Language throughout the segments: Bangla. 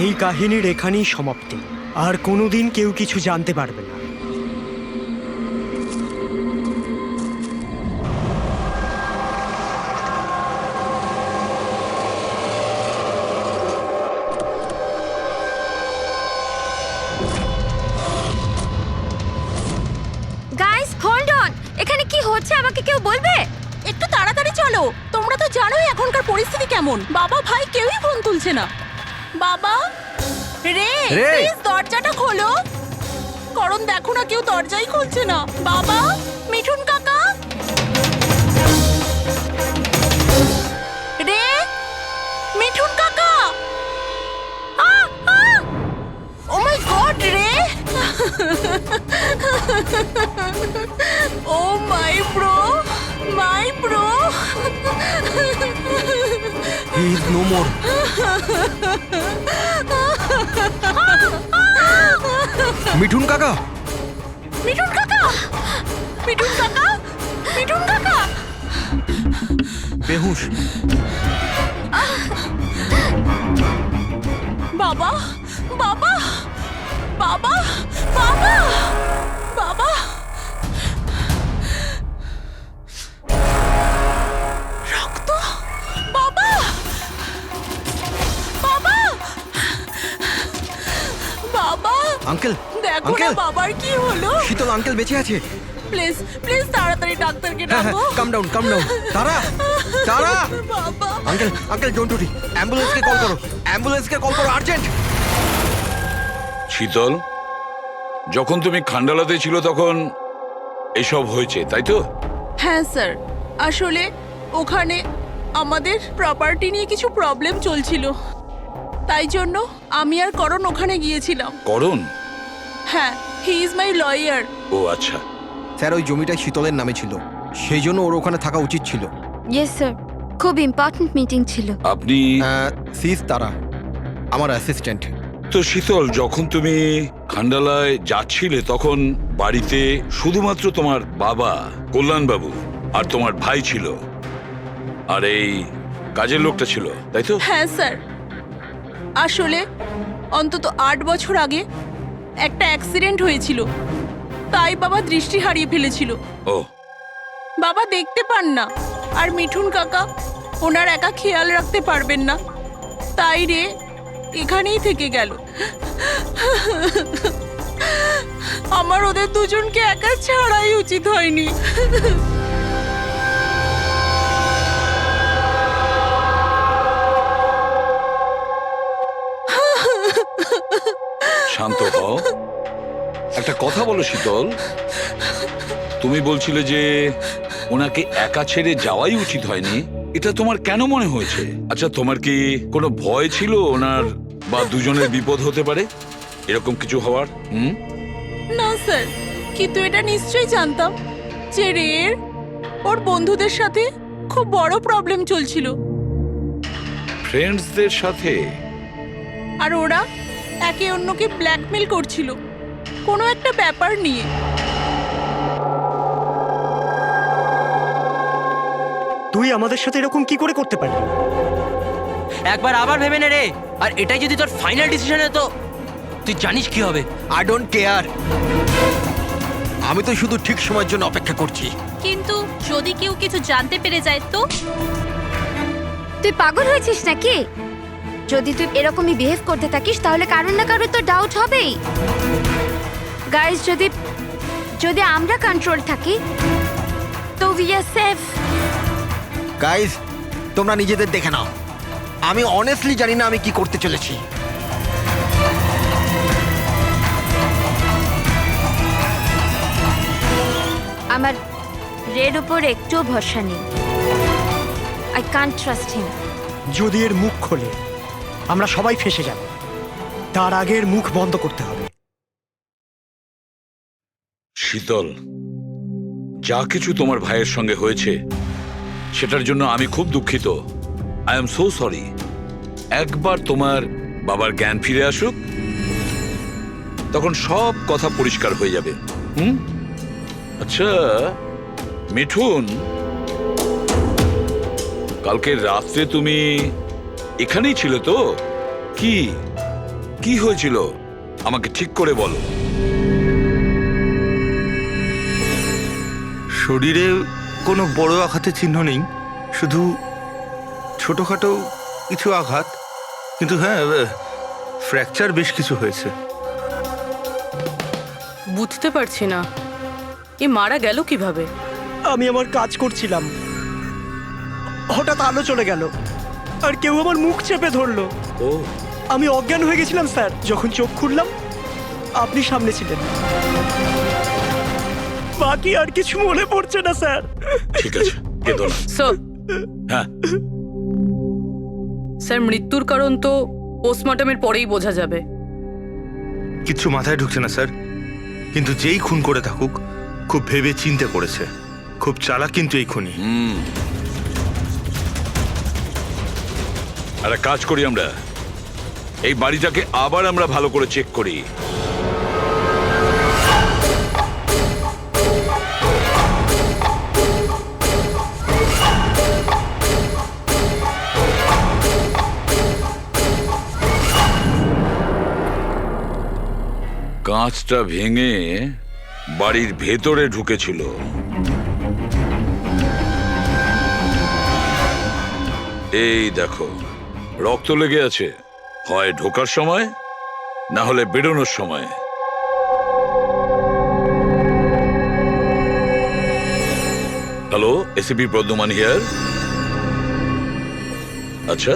এই কাহিনীর এখানেই সমাপ্তি। আর কোনোদিন কেউ কিছু জানতে পারবে না। গাইস হোল্ড অন, এখানে কি হচ্ছে আমাকে কেউ বলবে? একটু তাড়াতাড়ি চলো, তোমরা তো জানোই এখনকার পরিস্থিতি কেমন। বাবা ভাই কেউই ফোন তুলছে না। বাবা রে, প্লিজ দরজাটা খোলো। করণ দেখো না, কেউ দরজাই খুলছে না। বাবা, মিঠুন কাকা, রে, মিঠুন কাকা। ও মাই গড রে, oh my bro, my bro. He is no more. Mithun কাকা, মিঠুন কাকা, মিঠুন কাকা, মিঠুন কাকা। বেহুশ। বাবা, বাবা, বাবা, বাবা, বাবা। রক্ত, বাবা, বাবা, বাবা। আঙ্কেল, দেখো না বাবার কি হলো। শীতল আঙ্কেল বেঁচে আছে। প্লিজ প্লিজ তাড়াতাড়ি ডাক্তারকে হ্যাঁ, ডাকো। কাম ডাউন, কাম ডাউন। তারা, তারা। বাবা, uncle, uncle don't worry. অ্যাম্বুলেন্সকে call করো, অ্যাম্বুলেন্সকে কল করো আর্জেন্ট। শীতল, যখন তুমি খান্ডালাতে ছিল তখন এসব হয়েছে, তাই তো? হ্যাঁ স্যার, আসলে ওখানে আমাদের প্রপার্টি নিয়ে কিছু প্রবলেম চলছিল, তাই জন্য আমি আর করণ ওখানে গিয়েছিলাম। করণ? হ্যাঁ, হি ইজ মাই লয়ার। ও আচ্ছা। স্যার, ওই জমিটা শীতলের নামে ছিল, সেই জন্য ওর ওখানে থাকা উচিত ছিল। ইয়েস স্যার, খুব ইম্পর্ট্যান্ট মিটিং ছিল। আপনি? সিস তারা, আমার অ্যাসিস্ট্যান্ট। তো শীতল, যখন তুমি খান্ডালায় যাচ্ছিলে তখন বাড়িতে শুধুমাত্র তোমার বাবা কল্যাণবাবু আর তোমার ভাই ছিল, আর এই কাজের লোকটা ছিল, তাই তো? হ্যাঁ স্যার, আসলে অন্তত 8 বছর আগে একটা অ্যাক্সিডেন্ট হয়েছিল, তাই বাবা দৃষ্টি হারিয়ে ফেলেছিল। ও, বাবা দেখতে পান না, আর মিঠুন কাকা ওনার একা খেয়াল রাখতে পারবেন না, তাই রে এখানেই থেকে গেল। আমার ওদের দুজনকে একা ছাড়াই উচিত হয়নি। শান্ত হও, একটা কথা বলো শীতল। তুমি বলছিলে যে ওনাকে একা ছেড়ে যাওয়াই উচিত হয়নি, এটা তোমার কেন মনে হয়েছে? আচ্ছা, তোমার কি কোনো ভয় ছিল ওনার বা দুজনের বিপদ হতে পারে, এরকম কিছু হওয়ার? না স্যার, কিন্তু এটা নিশ্চয়ই জানতাম যে রের ওর বন্ধুদের সাথে খুব বড় প্রবলেম চলছিল, ফ্রেন্ডসদের সাথে? আর ওরা একে অন্যকে ব্ল্যাকমেল করছিল কোনো একটা ব্যাপার নিয়ে। তুই আমাদের সাথে এরকম কি করে করতে পারবি? একবার আবার ভেবে নে রে, আর এটাই যদি তোর ফাইনাল ডিসিশন হতো, তুই জানিস কি হবে। I don't care. আমি তো শুধু ঠিক সময়ের জন্য অপেক্ষা করছি। কিন্তু যদি কেউ কিছু জানতে পেরে যায় তো? তুই পাগল হয়েছিস নাকি? যদি তুই এরকমই বিহেভ করতে থাকিস তাহলে কারোর না কারোর তো ডাউট হবেই। গাইস, যদি আমরা কন্ট্রোল থাকি তো উই আর সেফ। গাইজ, তোমরা নিজেদের দেখে নাও। আমি অনেস্টলি জানি না আমি কি করতে চলেছি। আমার রেড উপর একটুও ভরসা নেই। I can't trust him. যদি এর মুখ খোলে আমরা সবাই ফেঁসে যাব। তার আগে এর মুখ বন্ধ করতে হবে। শীতল, যা কিছু তোমার ভাইয়ের সঙ্গে হয়েছে সেটার জন্য আমি খুব দুঃখিত। I am so sorry. একবার তোমার বাবার জ্ঞান ফিরে আসুক, তখন সব কথা পরিষ্কার হয়ে যাবে। আচ্ছা মিঠুন, কালকে রাত্রে তুমি এখানেই ছিলে তো? কি কি হয়েছিল আমাকে ঠিক করে বলো। শরীরে কোনো বড় আঘাতের চিহ্ন নেই, শুধু ছোটখাটো কিছু আঘাত। কিন্তু হ্যাঁ, ফ্র্যাকচার বেশ কিছু হয়েছে। বুঝতে পারছি না, এ মারা গেল কিভাবে? আমি আমার কাজ করছিলাম, হঠাৎ আলো চলে গেল আর কেউ আমার মুখ চেপে ধরলো। ও, আমি অজ্ঞান হয়ে গেছিলাম স্যার। যখন চোখ খুললাম আপনি সামনে ছিলেন। বাকি আর কিছু মনে পড়ছে না স্যার। ঠিক আছে, কেঁদো না। স্যার, হ্যাঁ, স্যার মৃত্যুর কারণ তো পোস্টমর্টমের পরেই বোঝা যাবে। কিচ্ছু মাথায় ঢুকছে না স্যার, কিন্তু যেই খুন করে থাকুক খুব ভেবে চিন্তে করেছে। খুব চালাক কিন্তু এই খুনি। একটা কাজ করি, আমরা এই বাড়িটাকে আবার আমরা ভালো করে চেক করি। কাঁচটা ভেঙে বাড়ির ভেতরে ঢুকেছিল। এই দেখো, রক্ত লেগে আছে, হয় ঢোকার সময় না হলে বেরোনোর সময়। Hello, ACP Pradyuman here. আচ্ছা,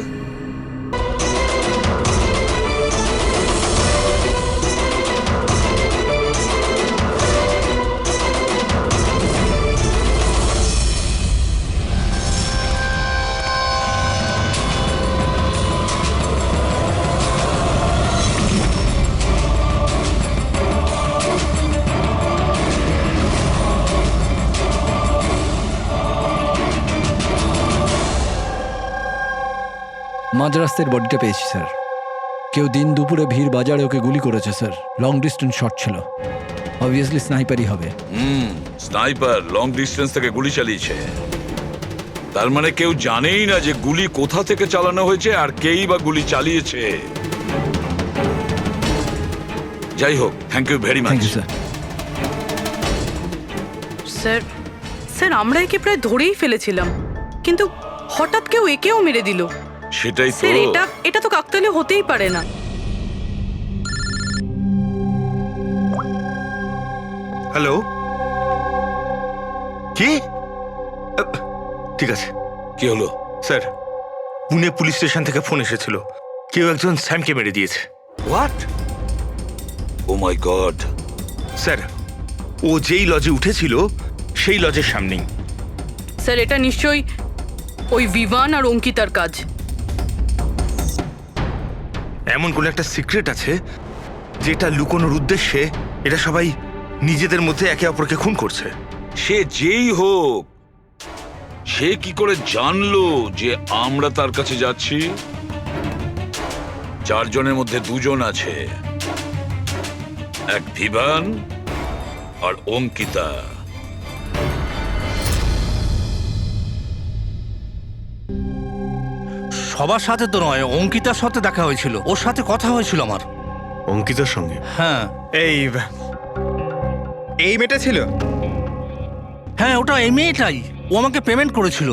মাঝরাস্তার বডিটা পেয়েছি স্যার। কেউ দিন দুপুরে ভিড় বাজারে ওকে গুলি করেছে স্যার। লং ডিস্টেন্স শট ছিল, অবভিয়াসলি স্নাইপারই হবে। স্নাইপার লং ডিস্টেন্স থেকে গুলি চালিয়েছে। তার মানে কেউ জানেই না যে গুলি কোথা থেকে চালানো হয়েছে আর কেই বা গুলি চালিয়েছে। যাই হোক, thank you very much. Thank you sir. Sir, sir আমরা একে প্রায় ধরেই ফেলেছিলাম, কিন্তু হঠাৎ কেউ একেও মেরে দিল। সেটাই তো। স্যার, এটা তো কাকতালীয় হতেই পারে না। হ্যালো, কি? ঠিক আছে। কি হলো? স্যার, পুনে পুলিশ স্টেশন থেকে ফোন এসেছিল, কেউ একজন স্যামকে মেরে দিয়েছে। What? Oh my god. Sir, ও যেই লজে উঠেছিল সেই লজের সামনেই। স্যার, এটা নিশ্চয়ই ওই বিভান আর অঙ্কিতার কাজ। এমন কোন একটা সিক্রেট আছে যেটা লুকোনোর উদ্দেশ্যে এটা সবাই নিজেদের মধ্যে একে অপরকে খুন করছে। সে যেই হোক, সে কি করে জানলো যে আমরা তার কাছে যাচ্ছি? 4 জনের মধ্যে 2 জন আছে, এক ভিভান আর অঙ্কিতা। সবার সাথে তো নয়, অঙ্কিতার সাথে দেখা হয়েছিল, ওর সাথে কথা হয়েছিল আমার। অঙ্কিতার সঙ্গে? হ্যাঁ এই এই মেয়েটা ছিল? হ্যাঁ, ওটা এই মেয়েটাই। ও আমাকে পেমেন্ট করেছিল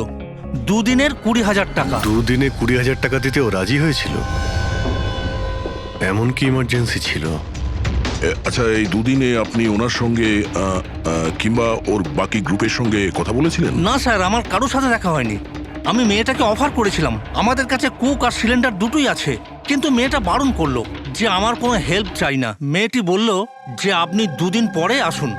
2 দিনের 20,000 টাকা। 2 দিনে 20,000 টাকা দিতে ও রাজি হয়েছিল? এমন কি ইমার্জেন্সি ছিল? আচ্ছা, এই দুদিনে আপনি ওনার সঙ্গে কিংবা ওর বাকি গ্রুপের সঙ্গে কথা বলেছিলেন? না স্যার, আমার কারোর সাথে দেখা হয়নি। আমি মেয়েটাকে অফার করেছিলাম, আমাদের কাছে কুক আর সিলিন্ডার দুটোই আছে, কিন্তু মেয়েটা বারণ করলো যে আমার কোনো হেল্প চাই না। মেয়েটি বলল যে আপনি 2 দিন পরে আসুন।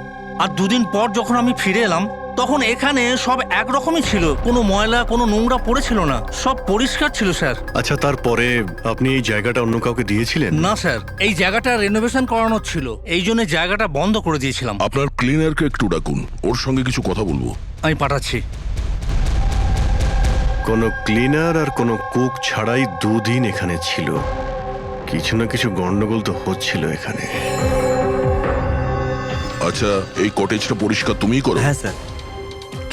আর 2 দিন পর যখন আমি ফিরে এলাম তখন এখানে সব একরকমই ছিল, কোনো ময়লা কোনো নোংরা পড়েছিল না, সব পরিষ্কার ছিল স্যার। আচ্ছা, তারপরে আপনি এই জায়গাটা অন্য কাউকে দিয়েছিলেন? না স্যার, এই জায়গাটা রেনোভেশন করানো ছিল, এই জন্য জায়গাটা বন্ধ করে দিয়েছিলাম। আপনার ক্লিনারকে একটু ডাকুন, ওর সঙ্গে কিছু কথা বলবো। আমি পাঠাচ্ছি। কোনো ক্লিনার আর কোনো কুক ছাড়াই 2 দিন এখানে ছিল। কিছু না কিছু গন্ডগোল তো হচ্ছিল এখানে। আচ্ছা, এই কটেজটা পরিষ্কার তুমিই করো? হ্যাঁ স্যার।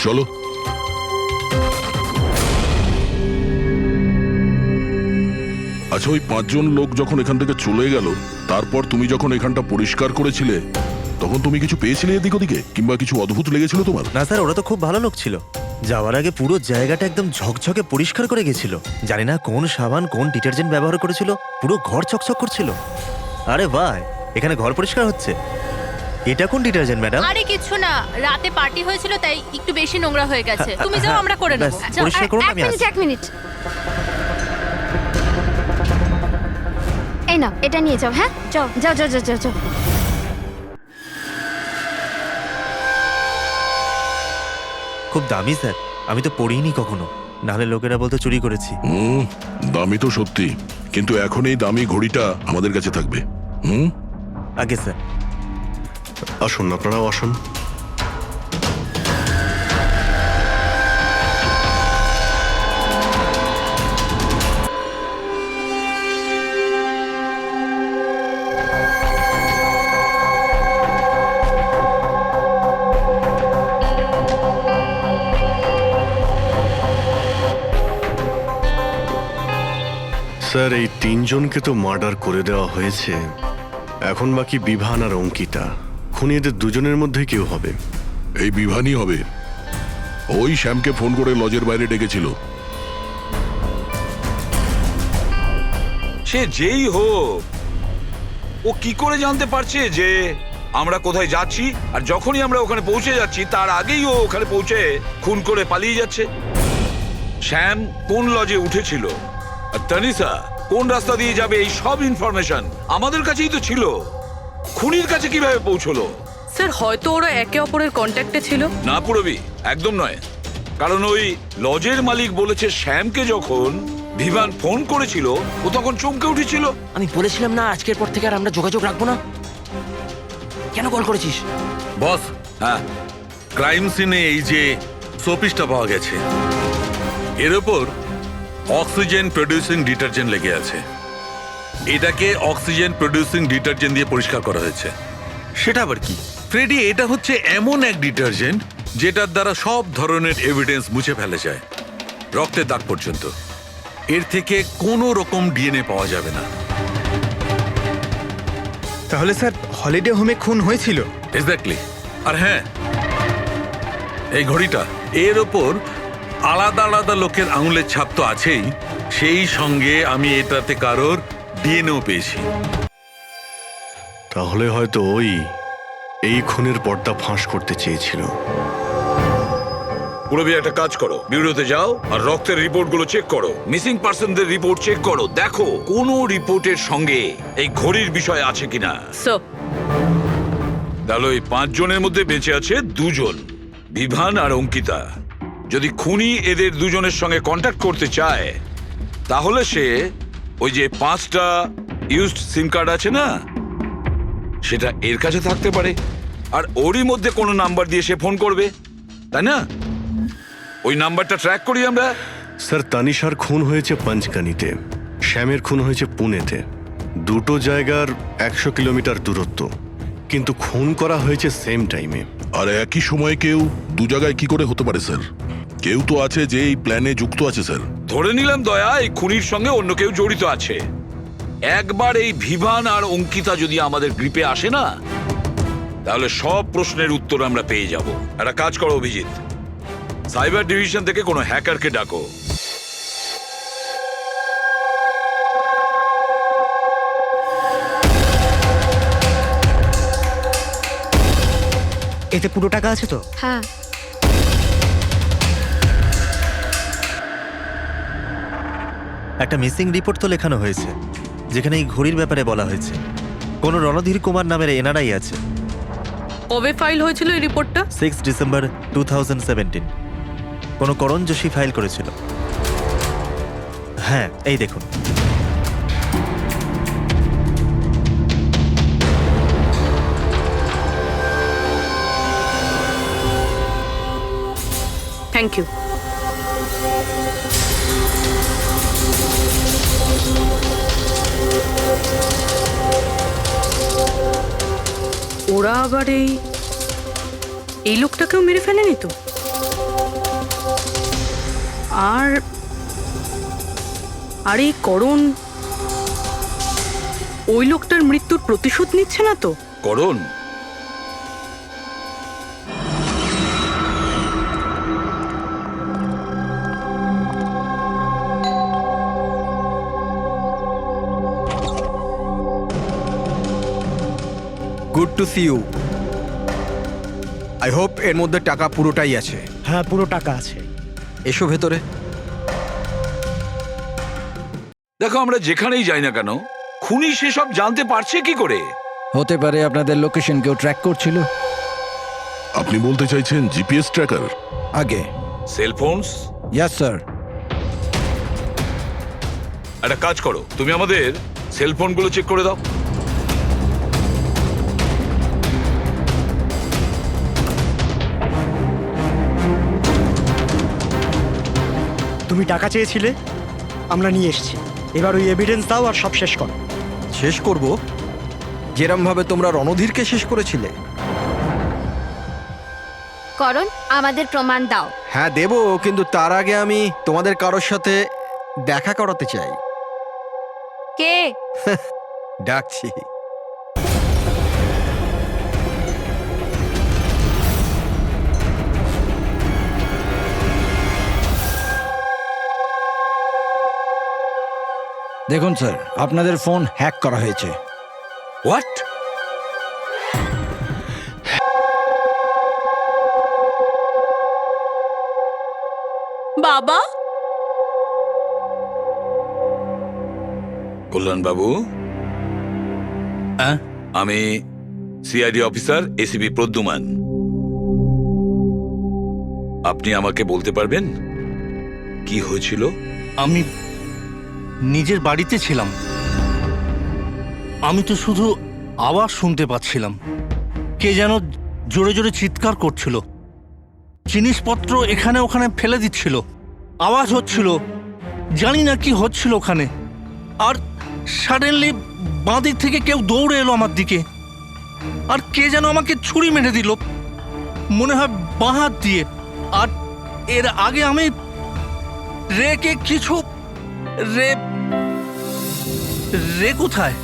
চলো। আচ্ছা, ওই 5 জন লোক যখন এখান থেকে চলে গেল, তারপর তুমি যখন এখানটা পরিষ্কার করেছিলে, তখন তুমি কিছু পেয়েছিলে এদিক ওদিকে, কিংবা কিছু অদ্ভুত লেগেছিল তোমার? না স্যার, ওরা তো খুব ভালো লোক ছিল। যাওয়ার আগে পুরো জায়গাটা একদম ঝকঝকে পরিষ্কার করে গেছিল। জানি না কোন সাবান কোন ডিটারজেন্ট ব্যবহার করেছিল, পুরো ঘর চকচক করছিল। আরে বাহ, এখানে ঘর পরিষ্কার হচ্ছে। এটা কোন ডিটারজেন্ট ম্যাডাম? আরে কিছু না, রাতে পার্টি হয়েছিল তাই একটু বেশি নোংরা হয়ে গেছে। তুমি যাও, আমরা করে নেব। ব্যাস, পরিষ্কার করুন, আমি আসছি। 1 মিনিট। এই নাও, এটা নিয়ে যাও। হ্যাঁ, যাও যাও যাও যাও যাও। খুব দামি স্যার, আমি তো পড়িনি কখনো, নাহলে লোকেরা বলতো চুরি করেছি। দামি তো সত্যি, কিন্তু এখন এই দামি ঘড়িটা আমাদের কাছে থাকবে। আগে স্যার। আসুন, আপনারাও আসুন। স্যার, এই 3 জনকে তো মার্ডার করে দেওয়া হয়েছে। এখন বাকি বিভান আর অঙ্কিতা। খুনি এদের 2 জনের মধ্যে কেউ হবে। এই বিভানই হবে। ওই শ্যামকে ফোন করে লজের বাইরে ডেকেছিল। সে যেই হোক, ও কি করে জানতে পারছে যে আমরা কোথায় যাচ্ছি? আর যখনই আমরা ওখানে পৌঁছে যাচ্ছি তার আগেই ও ওখানে পৌঁছে খুন করে পালিয়ে যাচ্ছে। শ্যাম কোন লজে উঠেছিল আর তানিশা কোন রাস্তা দিয়ে যাবে, এই সব ইনফরমেশন আমাদের কাছেই তো ছিল। খুনির কাছে কিভাবে পৌঁছলো? স্যার, হয়তো ওরা একে অপরের কন্ট্যাক্টে ছিল। না পুরবি, একদম নয়। কারণ ওই লজের মালিক বলেছে শ্যামকে যখন বিভান ফোন করেছিল ও তখন চমকে উঠেছিল। আমি বলেছিলাম না আজকের পর থেকে আর আমরা যোগাযোগ রাখবো না। কেন কল করেছিস? বস, হ্যাঁ, ক্রাইম সিনে এই যে সোপিসটা পাওয়া গেছে, এর ওপর অক্সিজেন প্রডিউসিং ডিটারজেন্ট লেগে আছে। এটাকে অক্সিজেন প্রডিউসিং ডিটারজেন্ট দিয়ে পরিষ্কার করা হয়েছে। সেটা আবার কি? ফ্রেডি, এটা হচ্ছে এমন এক ডিটারজেন্ট যেটার দ্বারা সব ধরনের এভিডেন্স মুছে ফেলা যায়, রক্তের দাগ পর্যন্ত। এর থেকে কোনো রকম ডিএনএ পাওয়া যাবে না। তাহলে স্যার হলিডে হোমে খুন হয়েছিল? এক্স্যাক্টলি। আর হ্যাঁ, এই ঘড়িটা, এর ওপর আলাদা আলাদা লোকের আঙুলের ছাপ তো আছেই, সেই সঙ্গে আমি এটাতে কারোর ডিএনএও পেয়েছি। তাহলে হয়তো এই খুনের পর্দা ফাঁস করতে চেয়েছিল। পুরবি, একটা কাজ করো, বিউরোতে যাও আর রক্তের রিপোর্টগুলো চেক করো, মিসিং পার্সনদের রিপোর্ট চেক করো, দেখো কোনো রিপোর্টের সঙ্গে এই ঘড়ির বিষয় আছে কিনা। তাহলে ওই 5 জনের মধ্যে বেঁচে আছে 2 জন, বিভান আর অঙ্কিতা। যদি খুনি এদের 2 জনের সঙ্গে কন্ট্যাক্ট করতে চায় তাহলে সে ওই যে 5টা ইউজড সিম কার্ড আছে না, সেটা এর কাছে থাকতে পারে, আর ওরই মধ্যে কোনো নাম্বার দিয়ে সে ফোন করবে, তাই না? ওই নাম্বারটা ট্র্যাক করি আমরা। স্যার, তানিশার খুন হয়েছে পঞ্চকানিতে, শ্যামের খুন হয়েছে পুনেতে। 2টো জায়গার 100 কিলোমিটার দূরত্ব, কিন্তু খুন করা হয়েছে সেম টাইমে। আর একই সময়ে কেউ 2 জায়গায় কি করে হতে পারে স্যার? কেউ তো আছে যে এই প্ল্যানে যুক্ত আছে স্যার। ধরে নিলাম দয়া এই খুনির সঙ্গে অন্য কেউ জড়িত আছে, একবার এই ভিভান আর অঙ্কিতা যদি আমাদের গ্রিপে আসে না, তাহলে সব প্রশ্নের উত্তর আমরা পেয়ে যাব। একটা কাজ করো অভিজিৎ, সাইবার ডিভিশন থেকে কোনো হ্যাকারকে ডাকো। এতে পুরো টাকা আছে তো? হ্যাঁ, একটা মিসিং রিপোর্ট তো লেখানো হয়েছে, যেখানে এই ঘড়ির ব্যাপারে বলা হয়েছে কোনো রণধীর কুমার নামের এনআরআই আছে। কবে ফাইল হয়েছিল এই রিপোর্টটা? 6 ডিসেম্বর 2017 কোনো করণ যোশী ফাইল করেছিল। হ্যাঁ, এই দেখুন। Thank you. ওরা আবার এই লোকটাকেও মেরে ফেলেনি তো? আর এই করণ ওই লোকটার মৃত্যুর প্রতিশোধ নিচ্ছে না তো? Karan? Good to see you. I hope এর মধ্যে টাকা পুরোটাই আছে। হ্যাঁ, পুরো টাকা আছে। এসো ভেতরে। দেখো, আমরা যেখানেই যাই না কেন, খুনি সেসব জানতে পারছে কি করে? হতে পারে আপনাদের লোকেশন কেউ ট্র্যাক করছিল। আপনি বলতে চাইছেন জিপিএস ট্র্যাকার? আগে সেলফোনস? Yes sir. একটা কাজ করো, তুমি আমাদের সেলফোনগুলো চেক করে দাও। তুমি টাকা চেয়েছিলে, আমরা নিয়ে এসেছি। এবার ওই এভিডেন্স দাও আর সব শেষ করো। শেষ করব যেরম ভাবে তোমরা রণধীরকে শেষ করেছিলে। করণ আমাদের প্রমাণ দাও। হ্যাঁ দেব, কিন্তু তার আগে আমি তোমাদের কারোর সাথে দেখা করাতে চাই। কে? ডাকছি। দেখুন স্যার, আপনাদের ফোন হ্যাক করা হয়েছে। হোয়াট? বাবা, কল্যাণ বাবু, আমি সিআইডি অফিসার এসিপি প্রদ্যুমান। আপনি আমাকে বলতে পারবেন কি হয়েছিল? আমি নিজের বাড়িতে ছিলাম। আমি তো শুধু আওয়াজ শুনতে পাচ্ছিলাম। কে যেন জোরে জোরে চিৎকার করছিল, জিনিসপত্র এখানে ওখানে ফেলে দিচ্ছিল, আওয়াজ হচ্ছিল, জানি না কি হচ্ছিল ওখানে। আর সাডেনলি বাঁ দিক থেকে কেউ দৌড়ে এলো আমার দিকে, আর কে যেন আমাকে ছুরি মেরে দিল, মনে হয় বাঁ হাত দিয়ে। আর এর আগে আমি রেকে কিছু রে কোথায়?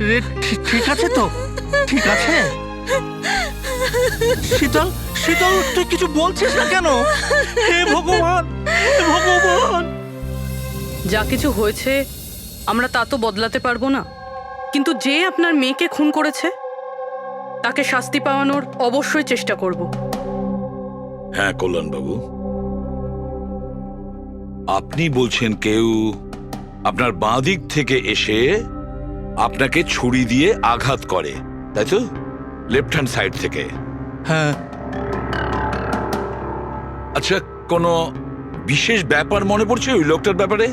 রে ঠিক আছে তো? ঠিক আছে? শীতল, শীতল, তুই কিছু বলছিস না কেন? হে ভগবান, হে ভগবান! যা কিছু হয়েছে আমরা তা তো বদলাতে পারবো না, কিন্তু যে আপনার মেয়েকে খুন করেছে তাকে শাস্তি পাওয়ানোর অবশ্যই চেষ্টা করব। হ্যাঁ কল্যাণ বাবু, আপনি বলছেন কেউ আপনার বাঁ দিক থেকে এসে আপনাকে ছুরি দিয়ে আঘাত করে, তাই তো? লেফট হ্যান্ড সাইড থেকে? হ্যাঁ। আচ্ছা, কোনো বিশেষ ব্যাপার মনে পড়ছে ওই লোকটার ব্যাপারে?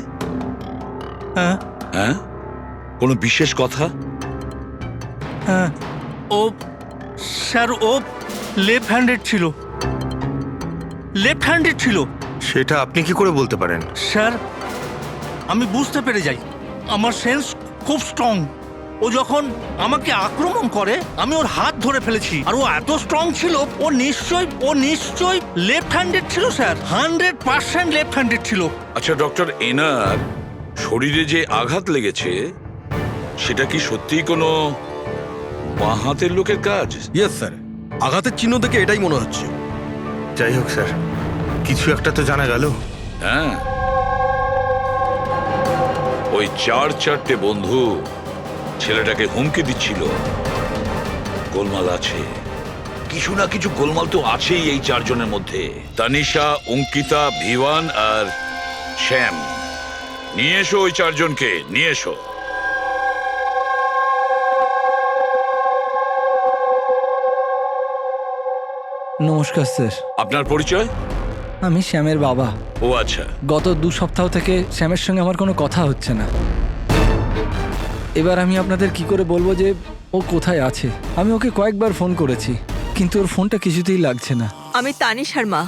হ্যাঁ। হ্যাঁ, কোনো বিশেষ কথা? হ্যাঁ, ও স্যার, ও লেফট হ্যান্ডেড ছিল। লেফট হ্যান্ডেড ছিল। সেটা আপনি কি করে বলতে পারেন? স্যার, আমি বুঝতে পেরে যাই, আমার সেন্স খুব স্ট্রং। ও যখন আমাকে আক্রমণ করে আমি ওর হাত ধরে ফেলেছি, আর ও এত স্ট্রং ছিল, ও নিশ্চয়ই লেফট হ্যান্ডেড ছিল স্যার। 100% লেফট হ্যান্ডেড ছিল। আচ্ছা ডক্টর, এনার শরীরে যে আঘাত লেগেছে সেটা কি সত্যিই কোনো বাঁ হাতের লোকের কাজ? ইয়েস স্যার, আঘাতের চিহ্ন দেখে এটাই মনে হচ্ছে। যাই হোক স্যার, কিছু একটা তো জানা গেল। হ্যাঁ, ওই 4-4টে বন্ধু ছেলেটাকে হুমকি দিচ্ছিল। গোলমাল আছে, কিছু না কিছু গোলমাল তো আছেই এই 4 জনের মধ্যে। তানিশা, অঙ্কিতা, ভিওয়ান আর শ্যাম। নিয়ে এসো ওই 4 জনকে, নিয়ে এসো। নমস্কার স্যার, আপনার পরিচয়? আমি শ্যামের বাবা। ও আচ্ছা। গত 2 সপ্তাহ থেকে শ্যামের সঙ্গে আমার কোনো কথা হচ্ছে না। এবার আমি আপনাদের কি করে বলবো যে ও কোথায় আছে? আমি ওকে কয়েকবার ফোন করেছি, কিন্তু ওর ফোনটা কিছুতেই লাগছে না। আমি তানিশার মা।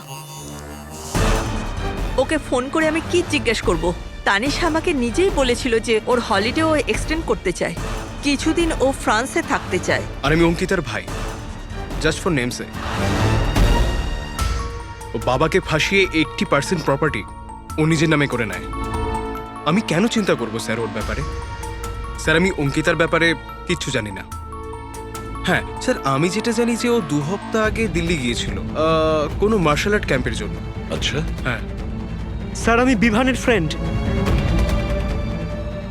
ওকে ফোন করে আমি কি জিজ্ঞেস করব? তানিশা আমাকে নিজেই বলেছিল যে ওর হলিডে ও এক্সটেন্ড করতে চায়, কিছুদিন ও ফ্রান্সে থাকতে চায়। আর আমি অঙ্কিতার ভাই, জাস্ট ফর নেমসে। ও বাবাকে ফাঁসিয়ে 80% প্রপার্টি ও নিজের নামে করে নেয়। আমি কেন চিন্তা করব স্যার ওর ব্যাপারে? স্যার, আমি অঙ্কিতার ব্যাপারে কিচ্ছু জানি না। হ্যাঁ স্যার, আমি যেটা জানি যে ও 2 সপ্তাহ আগে দিল্লি গিয়েছিল কোনো মার্শাল আর্ট ক্যাম্পের জন্য। আচ্ছা। হ্যাঁ স্যার, আমি বিভানের ফ্রেন্ড।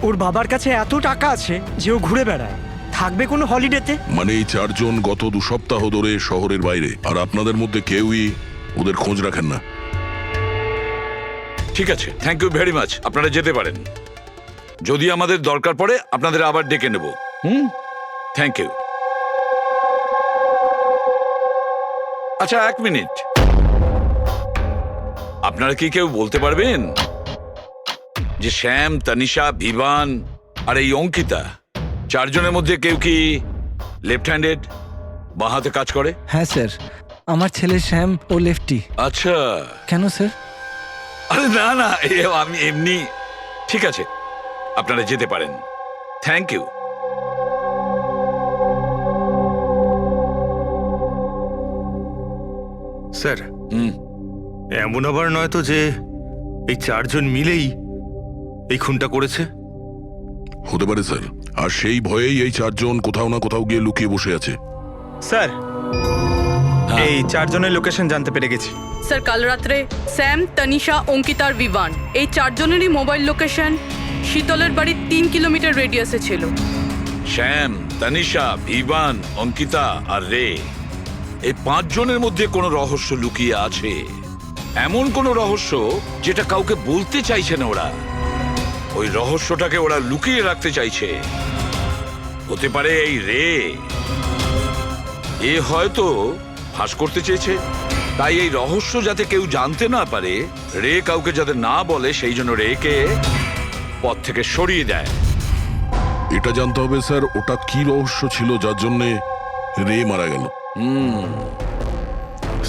ওর বাবার কাছে এত টাকা আছে যে ও ঘুরে বেড়ায়, থাকবে কোনো হলিডেতে? মানে এই 4 জন গত 2 সপ্তাহ ধরে শহরের বাইরে, আর আপনাদের মধ্যে কেউই ওদের খোঁজ রাখেন না। ঠিক আছে, থ্যাংক ইউ ভেরি মাচ। আপনারা যেতে পারেন। যদি আমাদের দরকার পড়ে আপনাদের আবার ডেকে নেব। Thank you. আচ্ছা, 1 মিনিট। আপনারা কি কেউ বলতে পারবেন যে শ্যাম, তানিশা, ভিভান আর এই অঙ্কিতা 4 জনের মধ্যে কেউ কি লেফট হ্যান্ডেড, বাঁ হাতে কাজ করে? হ্যাঁ স্যার, আমার ছেলে শ্যাম ও লেফটি। আচ্ছা। কেন স্যার? আরে না না, আমি এমনি। ঠিক আছে, আপনারা যেতে পারেন। Thank you. স্যার, এমন আবার নয় তো যে এই 4 জন মিলেই এই খুনটা করেছে? হতে পারে স্যার, আর সেই ভয়েই এই 4 জন কোথাও না কোথাও গিয়ে লুকিয়ে বসে আছে। স্যার, এই 4 জনের লোকেশন জানতে পেরে গেছি। স্যার, কাল রাত্রে স্যাম, তানিশা, অঙ্কিতা আর বিভান এই 4 জনেরই মোবাইল লোকেশন শীতলের বাড়ির 3 কিলোমিটার রেডিয়াসে ছিল। শ্যাম, তানিশা, ভিভান, অঙ্কিতা আর রে, এই 5 জনের মধ্যে কোনো রহস্য লুকিয়ে আছে। এমন কোনো রহস্য যেটা কাউকে বলতে চাইছে না ওরা। ওই রহস্যটাকে ওরা লুকিয়ে রাখতে চাইছে। হতে পারে এই রে, এ হয়তো ফাঁস করতে চেয়েছে। তাই এই রহস্য যাতে কেউ জানতে না পারে, রে কাউকে যাতে না বলে, সেই জন্য রেকে পথ থেকে সরিয়ে দেয়। এটা জানতে হবে স্যার, ওটা কি রহস্য ছিল যার জন্যে রে মারা গেল।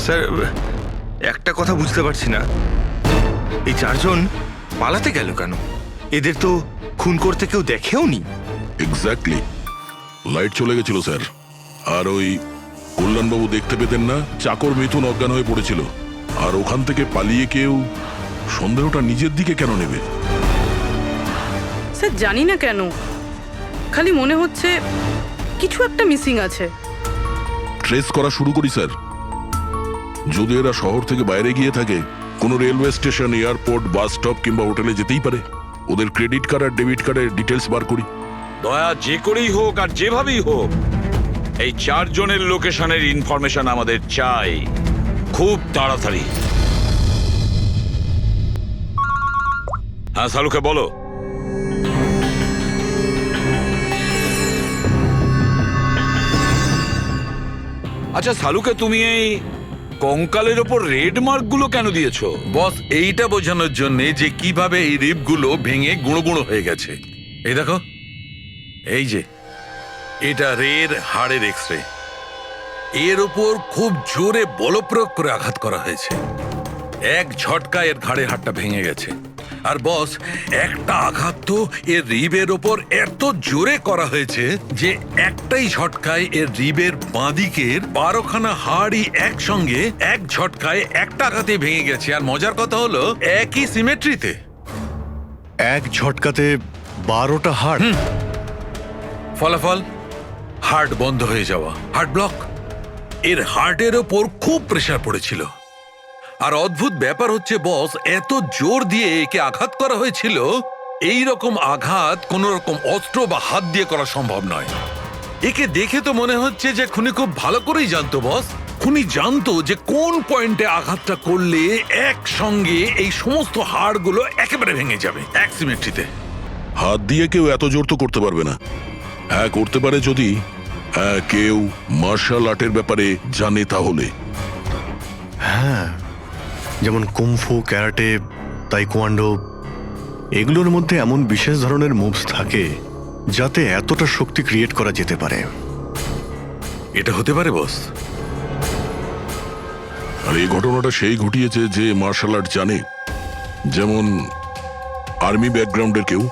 স্যার, একটা কথা বুঝতে পারছি না, এই 4 জন পালাতে গেল কেন? এদের তো খুন করতে কেউ দেখেও নি। এক্স্যাক্টলি, লাইট চলে গেছিল স্যার। আর ওই কল্যাণবাবু দেখতে পেতেন না, চাকর মিথুন অজ্ঞান হয়ে পড়েছিল। আর ওখান থেকে পালিয়ে কেউ সন্দেহটা নিজের দিকে কেন নেবে? স্যার, জানি না কেন, খালি মনে হচ্ছে কিছু একটা মিসিং আছে। ট্রেস করা শুরু করি স্যার। যদি এরা শহর থেকে বাইরে গিয়ে থাকে, কোনো railway station, airport, bus stop কিংবা হোটেলে যেতেই পারে। ওদের ক্রেডিট কার্ড আর ডেবিট কার্ডের ডিটেলস বার করি। দয়া, যে করেই হোক আর যেভাবেই হোক, এই 4 জনের লোকেশনের ইনফরমেশন আমাদের চাই, খুব তাড়াতাড়ি। হ্যাঁ সালুকে বলো। আচ্ছা সালুকে, তুমি এই কঙ্কালের ওপর রেড মার্ক গুলো কেন দিয়েছো? বস, এইটা বোঝানোর জন্য যে কিভাবে এই রিপগুলো ভেঙে গুঁড়ো গুঁড়ো হয়ে গেছে। এই দেখো, এই যে এটা রের হাড়ের এক্সরে। এর উপর খুব জোরে বলপ্রয়োগ করে আঘাত করা হয়েছে। এক ঝটকায় এর ঘাড়ের হাড়টা ভেঙে গেছে। আর বস, একটা আঘাত তো এর রিবের ওপর এত জোরে করা হয়েছে যে একটাই ঝটকায় এর রিবের বাঁদিকের 12খানা হাড়ই একসঙ্গে এক ঝটকায় একটা আঘাতে ভেঙে গেছে। আর মজার কথা হলো একই সিমেট্রিতে। এক ঝটকাতে 12টা হার্ট। ফলাফল হার্ট বন্ধ হয়ে যাওয়া, হার্ট ব্লক। এর হার্টের ওপর খুব প্রেসার পড়েছিল। আর অদ্ভুত ব্যাপার হচ্ছে বস, এত জোর দিয়ে একে আঘাত করা হয়েছিল, এই রকম আঘাত কোন রকম অস্ত্র বা হাত দিয়ে করা সম্ভব নয়। একে দেখে তো মনে হচ্ছে যে খুনি খুব ভালো করেই জানতো বস। খুনি জানতো যে কোন পয়েন্টে আঘাতটা করলে একসঙ্গে এই সমস্ত হাড়গুলো একেবারে ভেঙে যাবে এক সিমেট্রিতে। হাত দিয়ে কেউ এত জোর তো করতে পারবে না। হ্যাঁ করতে পারে যদি কেউ মার্শাল আর্টের ব্যাপারে জানে তাহলে। হ্যাঁ, যেমন কুমফু, ক্যারাটে, তাইকোয়ান্ডো, এগুলোর মধ্যে এমন বিশেষ ধরনের মুভস থাকে যাতে এতটা শক্তি ক্রিয়েট করা যেতে পারে। এটা হতে পারে বস। আর এই ঘটনাটা সেই ঘটিয়েছে যে মার্শাল আর্ট জানে, যেমন আর্মি ব্যাকগ্রাউন্ডের কেউ।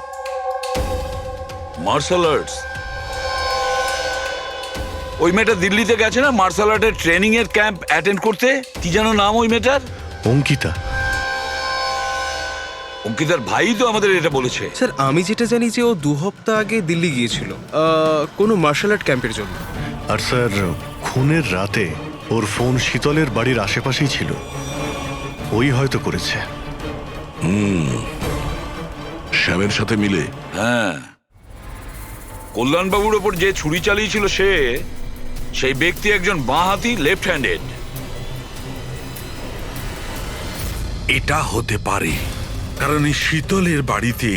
Martial arts? ওই মেয়েটা দিল্লিতে গেছে না মার্শাল আর্টের ট্রেনিং এর ক্যাম্প অ্যাটেন্ড করতে? কি যেন নাম ওই মেয়েটার? অঙ্কিতা। অঙ্কিতার ভাই তো আমাদের এটা বলেছে। স্যার আমি যেটা জানি যে ও 2 সপ্তাহ আগে দিল্লি গিয়েছিল কোনো মার্শাল আর্ট ক্যাম্পের জন্য। আর স্যার, খুনের রাতে ওর ফোন শীতলের বাড়ির আশেপাশেই ছিল। ওই হয়তো করেছে। শ্যামের সাথে মিলে। হ্যাঁ, কল্যাণবাবুর ওপর যে ছুরি চালিয়েছিল সেই ব্যক্তি একজন বাঁহাতি, লেফট হ্যান্ডেড। এটা হতে পারে, কারণ এই শীতলের বাড়িতে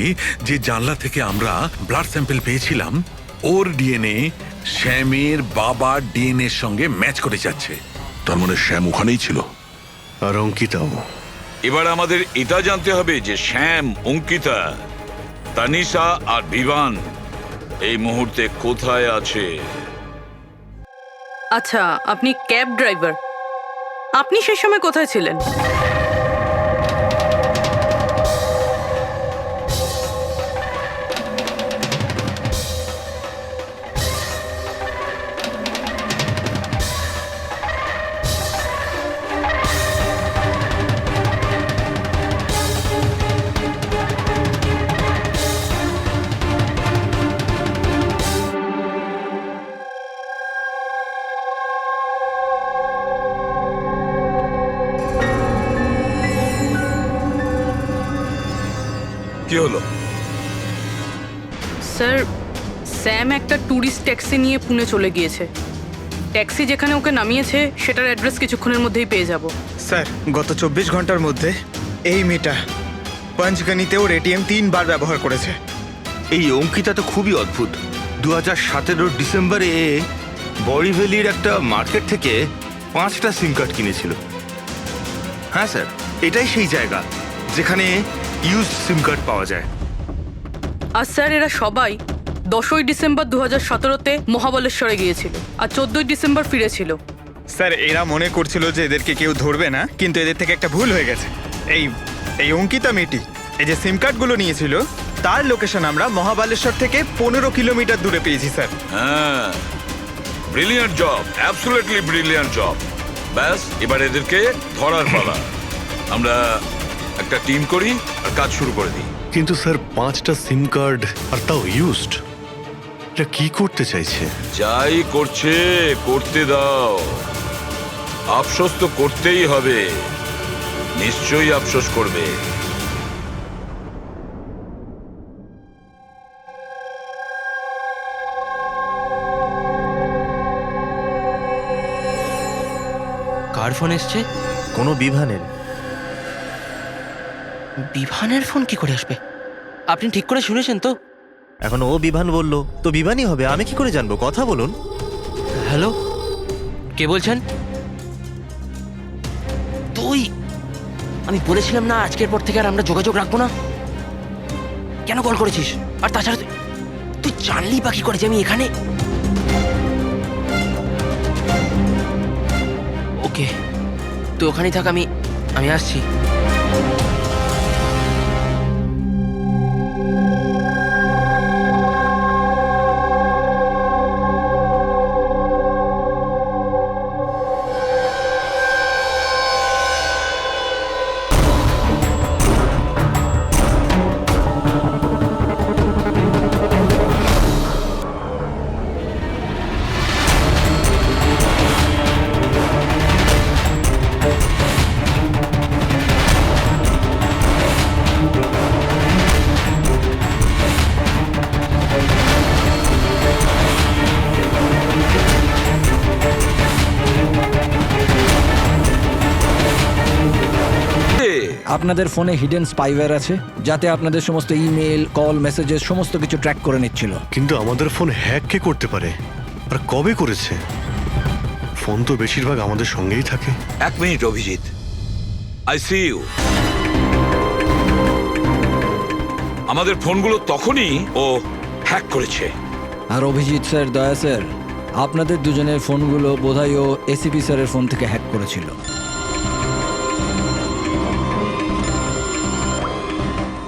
যে জানলা থেকে আমরা ব্লাড স্যাম্পল পেয়েছিলাম, ওর ডিএনএ শ্যামের বাবার ডিএনএর সঙ্গে ম্যাচ করে যাচ্ছে। তার মানে শ্যাম ওখানেই ছিল। আর অঙ্কিতাও। এবার আমাদের এটা জানতে হবে যে শ্যাম, অঙ্কিতা, তানিশা আর বিভান এই মুহূর্তে কোথায় আছে। আচ্ছা, আপনি ক্যাব ড্রাইভার, আপনি সেই সময় কোথায় ছিলেন? কি হলো? স্যার, স্যাম একটা ট্যুরিস্ট ট্যাক্সি নিয়ে পুনে চলে গিয়েছে। ট্যাক্সি যেখানে ওকে নামিয়েছে সেটার অ্যাড্রেস কিছুক্ষণের মধ্যেই পেয়ে যাব। স্যার, গত 24 ঘন্টার মধ্যে এই মেয়েটা পঞ্চগনিতে ওর এটিএম 3 বার ব্যবহার করেছে। এই অঙ্কিতা তো খুবই অদ্ভুত। 2017 ডিসেম্বরে বড়িভ্যালির একটা মার্কেট থেকে 5টা সিম কার্ড কিনেছিল। হ্যাঁ স্যার, এটাই সেই জায়গা যেখানে ইউজড সিম কার্ড পাওয়া যায়। আর স্যার, এরা সবাই 10ই ডিসেম্বর 2017-তে মহাবলেশ্বরে গিয়েছিল আর 14ই ডিসেম্বর ফিরেছিল। স্যার, এরা মনে করছিল যে এদেরকে কেউ ধরবে না, কিন্তু এদের থেকে একটা ভুল হয়ে গেছে। এই অঙ্কিতা মেয়েটি এই যে সিম কার্ডগুলো নিয়েছিল তার লোকেশন আমরা মহাবালেশ্বর থেকে 15 কিলোমিটার দূরে পেয়েছি স্যার। হ্যাঁ, brilliant job, absolutely brilliant job. ব্যাস, এবার এদেরকে ধরার পালা। আমরা একটা টিম করি আর কাজ শুরু করে দিই। কিন্তু স্যার, 5টা সিম কার্ড, আর তাও ইউজড। এটা কি করতে চাইছে? যাই করছে করতে দাও। আফসোস তো করতেই হবে, নিশ্চয়ই আফসোস করবে। কার ফোন এসছে? কোনো বিভানের। বিভানের ফোন কি করে আসবে? আপনি ঠিক করে শুনেছেন তো? এখন ও বিভান বললো তো বিভানই হবে, আমি কি করে জানবো? কথা বলুন। হ্যালো, কে বলছেন? তুই? আমি বলেছিলাম না আজকের পর থেকে আর আমরা যোগাযোগ রাখবো না। কেন কল করেছিস? আর তাছাড়া তুই জানলি বা কি করে যে আমি এখানে? ওকে, তুই ওখানেই থাক, আমি আসছি। আপনাদের ফোনে হিডেন স্পাইওয়্যার আছে, যাতে আপনাদের সমস্ত ইমেল, কল, মেসেজেস সমস্ত কিছু ট্র্যাক করে নিচ্ছিল। কিন্তু আমাদের ফোন হ্যাক কে করতে পারে, আর কবে করেছে? ফোন তো বেশিরভাগ আমাদের সঙ্গেই থাকে। এক minute Abhijit, I see you. আমাদের ফোনগুলো তখনই ও হ্যাক করেছে। আর অভিজিৎ স্যার, দয়া স্যার, আপনাদের দুজনের ফোনগুলো বোধহয় ও এসিপি স্যারের ফোন থেকে হ্যাক করেছিল।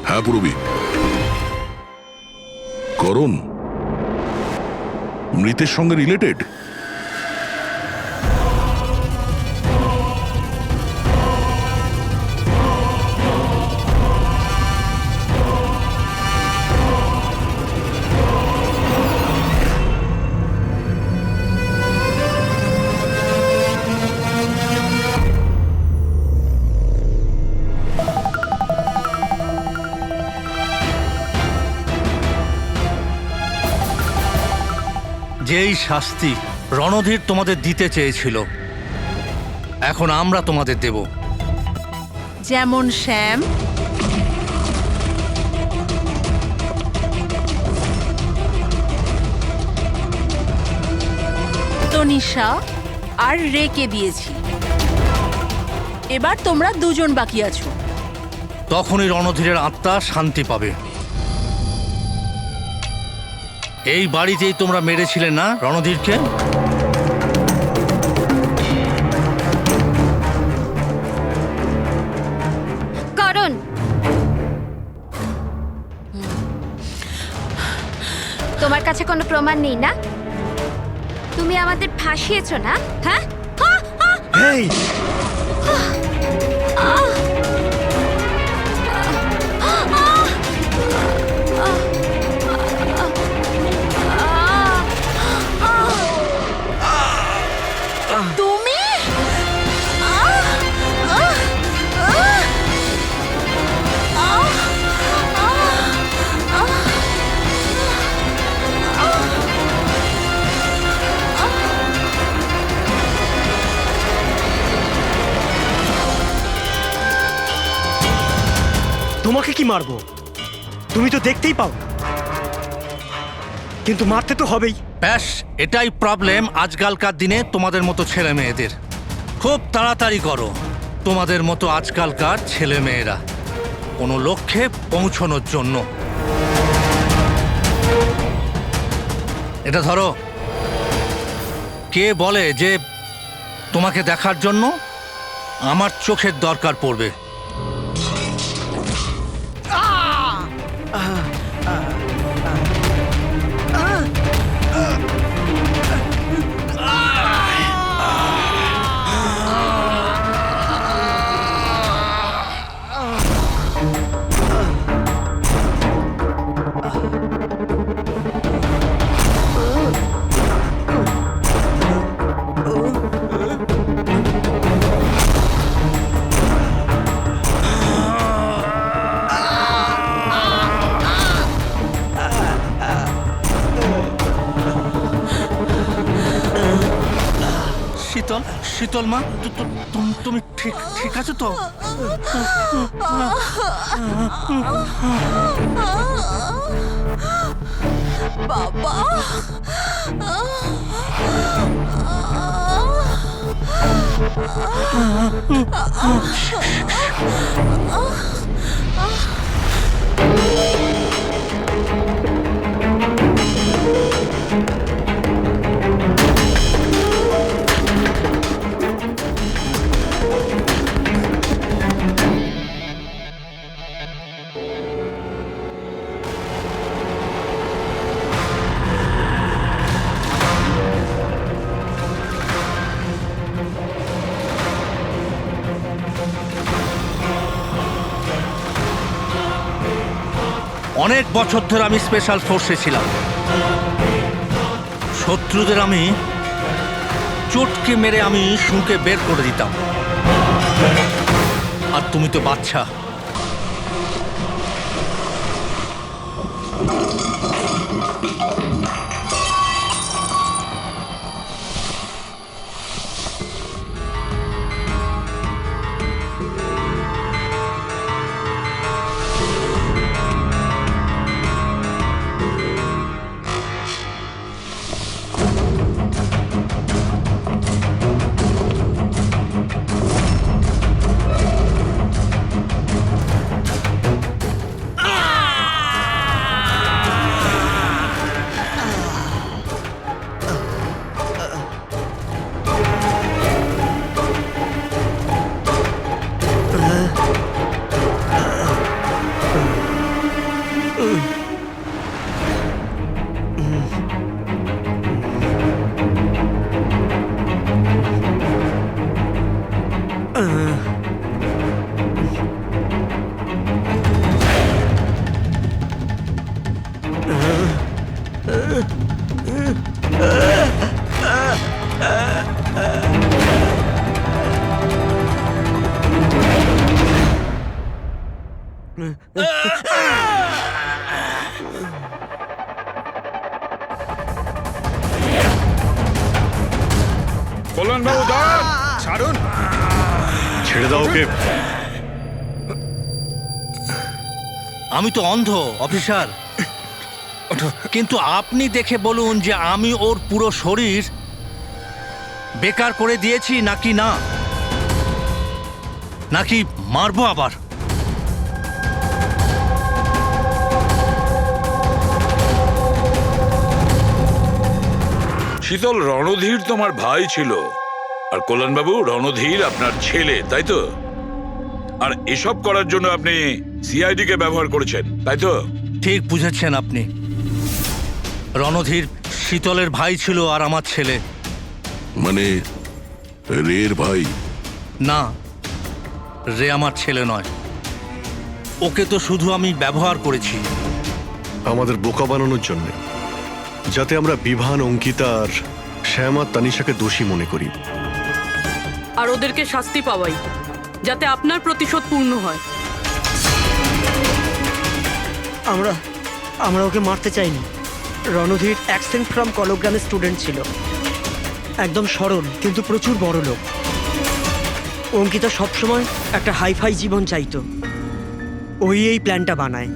হ্যাঁ পুরবি। করণ মৃতের সঙ্গে রিলেটেড? যেই শাস্তি রণধীর তোমাদের দিতে চেয়েছিল, এখন আমরা তোমাদের দেব। যেমন শ্যাম, তনিষা আর রেকে দিয়েছি। এবার তোমরা দুজন বাকি আছো। তখনই রণধীরের আত্মা শান্তি পাবে। এই বাড়িতেই তোমরা মেরেছিলে না রণধীরকে? করণ, তোমার কাছে কোনো প্রমাণ নেই না? তুমি আমাদের ফাঁসিয়েছো না? হ্যাঁ, এই তুমি তোমাকে কি মারবো? তুমি তো দেখতেই পাও, কিন্তু মারতে তো হবেই। ব্যাস, এটাই প্রবলেম আজকালকার দিনে তোমাদের মতো ছেলে মেয়েদের। খুব তাড়াতাড়ি করো। তোমাদের মতো আজকালকার ছেলে মেয়েরা কোনো লক্ষ্যে পৌঁছানোর জন্য। এটা ধরো। কে বলে যে তোমাকে দেখার জন্য আমার চোখের দরকার পড়বে? শীতল, শীতল মা, তুমি ঠিক আছো তো? বাবা, অনেক বছর ধরে আমি স্পেশাল ফোর্সে ছিলাম। শত্রুদের আমি চটকে মেরে আমি শুঁকে বের করে দিতাম। আর তুমি তো বাচ্চা। কল্যাণবাবু দাঁড়ান! ছাড়ুন। ছেড়ে দাও ওকে। আমি তো অন্ধ অফিসার, কিন্তু আপনি দেখে বলুন যে আমি ওর পুরো শরীর বেকার করে দিয়েছি নাকি না, নাকি মারবো আবার? শীতল, রণধীর তোমার ভাই ছিল, আর কল্যাণবাবু রণধীর আপনার ছেলে, তাই তো? আর এসব করার জন্য আপনি সিআইডি কে ব্যবহার করেছেন, তাই তো? ঠিক বুঝেছেন আপনি। রণধীর শীতলের ভাই ছিল আর আমার ছেলে। মানে রের ভাই? না, রে আমার ছেলে নয়। ওকে তো শুধু আমি ব্যবহার করেছি আমাদের বোকা বানানোর জন্য, যাতে আমরা বিভান, অঙ্কিতা আর শ্যাম আর তানিশাকে দোষী মনে করি। আর ওদেরকে শাস্তি পাওয়াই, যাতে আপনার প্রতিশোধ পূর্ণ হয়। আমরা ওকে মারতে চাইনি। রণধীর অ্যাকসেন্ট ফ্রম কলগ্রামের স্টুডেন্ট ছিল, একদম সরল কিন্তু প্রচুর বড় লোক। অঙ্কিতা সবসময় একটা হাইফাই জীবন চাইতো, ওই এই প্ল্যানটা বানায়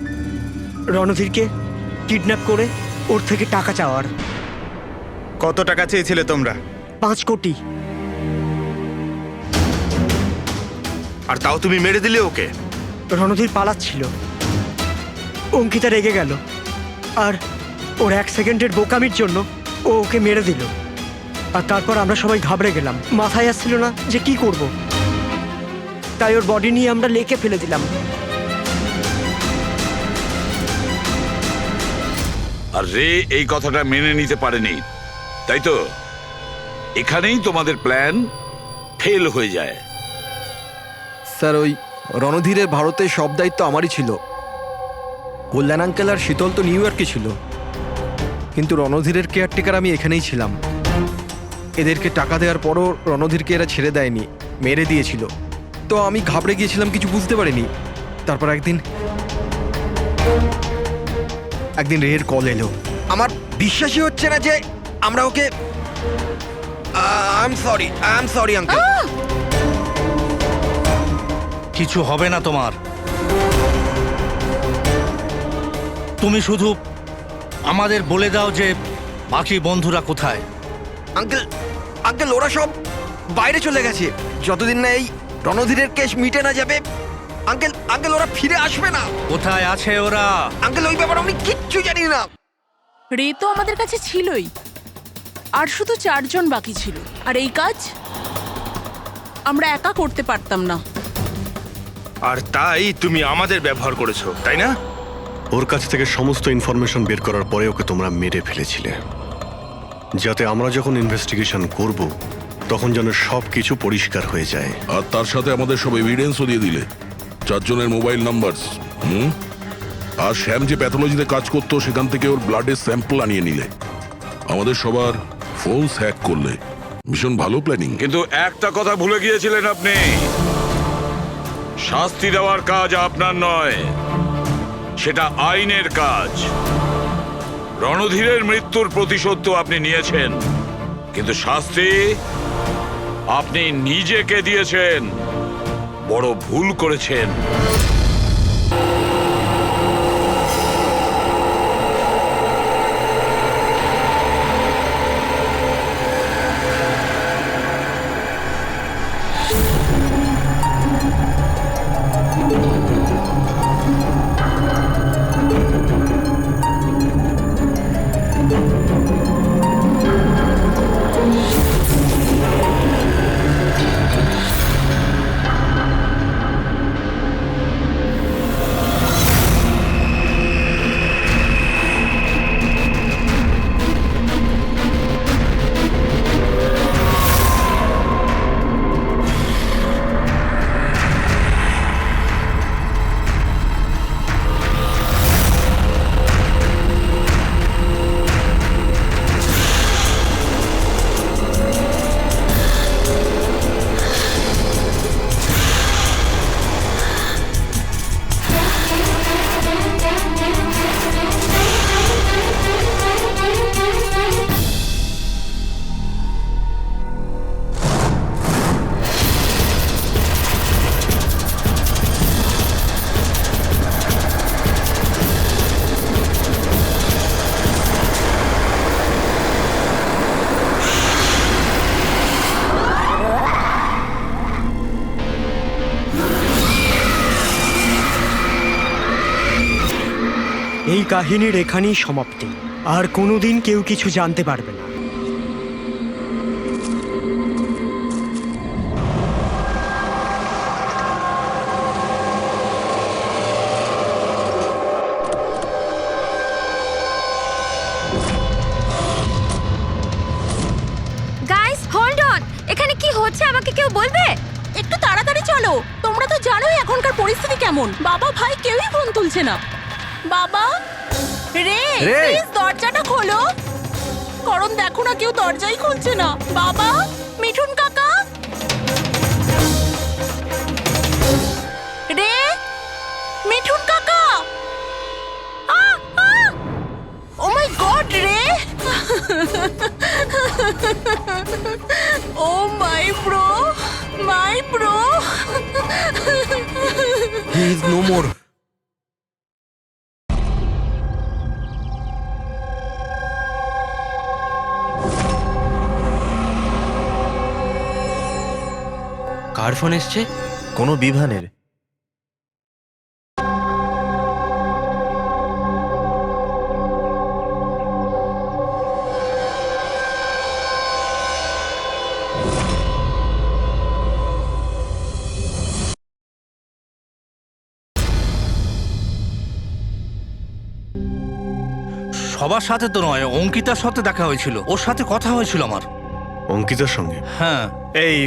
রণধীরকে কিডন্যাপ করে ওর থেকে টাকা চাওয়ার। কত টাকা চেয়েছিলে তোমরা? 5 কোটি। আর তাও তুমি মেরে দিলে ওকে। রণধীর পালাচ্ছিল, অঙ্কিতা রেগে গেল, আর ওর 1 সেকেন্ডের বোকামির জন্য ও ওকে মেরে দিল। আর তারপর আমরা সবাই ঘাবড়ে গেলাম, মাথায় আসছিল না যে কি করব। তাই ওর বডি নিয়ে আমরা লেকে ফেলে দিলাম। আর রে এই কথাটা মেনে নিতে পারেনি, তাই তো? এখানেই তোমাদের প্ল্যান ফেল হয়ে যায়। স্যার, ওই রণধীরের ভারতে সব দায়িত্ব আমারই ছিল। কল্যাণ আঙ্কেল আর শীতল তো নিউ ইয়র্কে ছিল, কিন্তু রণধীরের কেয়ারটেকার আমি এখানেই ছিলাম। এদেরকে টাকা দেওয়ার পরও রণধীরকে এরা ছেড়ে দেয়নি, মেরে দিয়েছিল। তো আমি ঘাবড়ে গিয়েছিলাম, কিছু বুঝতে পারিনি। তারপর একদিন রের কল এলো। আমার বিশ্বাসই হচ্ছে না যে আমরা okay I am sorry uncle. কিছু হবে না তোমার। তুমি শুধু আমাদের বলে দাও যে বাকি বন্ধুরা কোথায়। আঙ্কেল ওরা সব বাইরে চলে গেছে, যতদিন না এই রণধীরের কেস মিটে না যাবে। আঙ্কেল ওরা ফিরে আসবে না। কোথায় আছে ওরা? আঙ্কেল ওই ব্যাপারে আমি কিচ্ছু জানি না। রে তো আমাদের কাছে ছিলই, আর শুধু 4 জন বাকি ছিল। আর এই কাজ আমরা একা করতে পারতাম না। আর তাই তুমি আমাদের ব্যবহার করেছো, তাই না? ওর কাছ থেকে সমস্ত ইনফরমেশন বের করার পরে ওকে তোমরা মেরে ফেলেছিলে, যাতে আমরা যখন ইনভেস্টিগেশন করব তখন যেন সব কিছু পরিষ্কার হয়ে যায়। আর তার সাথে আমাদের সব এভিডেন্সও দিয়ে দিলে, 4 জনের মোবাইল নাম্বার। আর শ্যাম যে প্যাথোলজিতে কাজ করতো সেখান থেকে ওর ব্লাডের স্যাম্পল আনিয়ে নিলে। আমাদের সবার ফোন হ্যাক করলে। ভীষণ ভালো প্ল্যানিং। কিন্তু একটা কথা ভুলে গিয়েছিলেন আপনি, শাস্তি দেওয়ার কাজ আপনার নয়, সেটা আইনের কাজ। রণধীরের মৃত্যুর প্রতিশোধ তো আপনি নিয়েছেন, কিন্তু শাস্তি আপনি নিজেকে দিয়েছেন। বড় ভুল করেছেন। এই কাহিনীর এখানেই সমাপ্তি। আর কোনোদিন কেউ কিছু জানতে পারবে না। গাইস হোল্ড অন, এখানে কি হচ্ছে আমাকে কেউ বলবে? একটু তাড়াতাড়ি চলো, তোমরা তো জানোই এখনকার পরিস্থিতি কেমন। বাবা ভাই কেউই ফোন তুলছে না। বাবা, রে প্লিজ দরজাটা খোলো। করণ দেখো না, কেউ দরজাই খুলছে না। বাবা, মিঠুন কাকা, রে মিঠুন কাকা। ও মাই গড, রে oh my bro, my bro. He is no more. কার ফোন এসছে? কোনো বিভানের। সবার সাথে তো নয়, অঙ্কিতার সাথে দেখা হয়েছিল, ওর সাথে কথা হয়েছিল আমার। অঙ্কিতার সঙ্গে? হ্যাঁ। এই